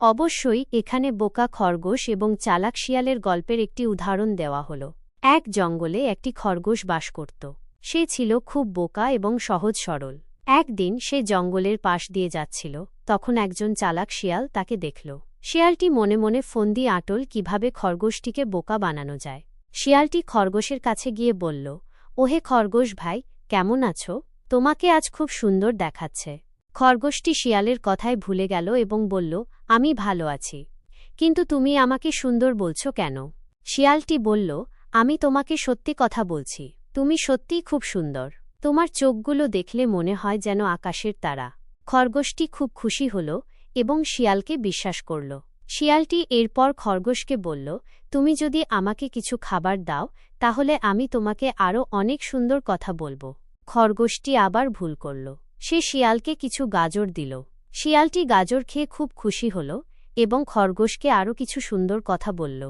অবশ্যই এখানে বোকা খরগোশ এবং চালাক শিয়ালের গল্পের একটি উদাহরণ দেওয়া হল। এক জঙ্গলে একটি খরগোশ বাস করত। সে ছিল খুব বোকা এবং সহজ সরল। একদিন সে জঙ্গলের পাশ দিয়ে যাচ্ছিল, তখন একজন চালাক শিয়াল তাকে দেখল। শিয়ালটি মনে মনে ফন্দি আঁটল কিভাবে খরগোশটিকে বোকা বানানো যায়। শিয়ালটি খরগোশের কাছে গিয়ে বলল, ওহে খরগোশ ভাই, কেমন আছো? তোমাকে আজ খুব সুন্দর দেখাচ্ছে। খরগোশটি শিয়ালের কথায় ভুলে গেল এবং বলল, আমি ভালো আছি, কিন্তু তুমি আমাকে সুন্দর বলছো কেন? শিয়ালটি বলল, আমি তোমাকে সত্যি কথা বলছি, তুমি সত্যিই খুব সুন্দর। তোমার চোখগুলো দেখলে মনে হয় যেন আকাশের তারা। খরগোশটি খুব খুশি হল এবং শিয়ালকে বিশ্বাস করল। শিয়ালটি এরপর খরগোশকে বলল, তুমি যদি আমাকে কিছু খাবার দাও তাহলে আমি তোমাকে আরও অনেক সুন্দর কথা বলবো। খরগোশটি আবার ভুল করল। সে শিয়ালকে কিছু গাজর দিল। শিয়ালটি গাজর খেয়ে খুব খুশি হল এবং খরগোশকে আরও কিছু সুন্দর কথা বলল।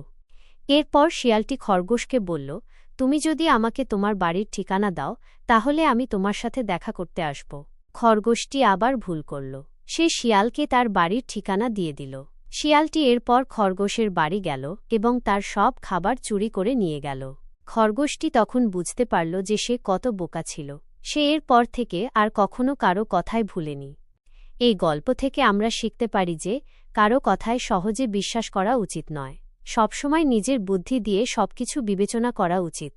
এরপর শিয়ালটি খরগোশকে বলল, তুমি যদি আমাকে তোমার বাড়ির ঠিকানা দাও তাহলে আমি তোমার সাথে দেখা করতে আসব। খরগোশটি আবার ভুল করল। সে শিয়ালকে তার বাড়ির ঠিকানা দিয়ে দিল। শিয়ালটি এরপর খরগোশের বাড়ি গেল এবং তার সব খাবার চুরি করে নিয়ে গেল। খরগোশটি তখন বুঝতে পারল যে সে কত বোকা ছিল। সে এরপর থেকে আর কখনো কারো কথায় ভুলেনি। এই গল্প থেকে আমরা শিখতে পারি যে কারো কথায় সহজে বিশ্বাস করা উচিত নয়। সবসময় নিজের বুদ্ধি দিয়ে সবকিছু বিবেচনা করা উচিত।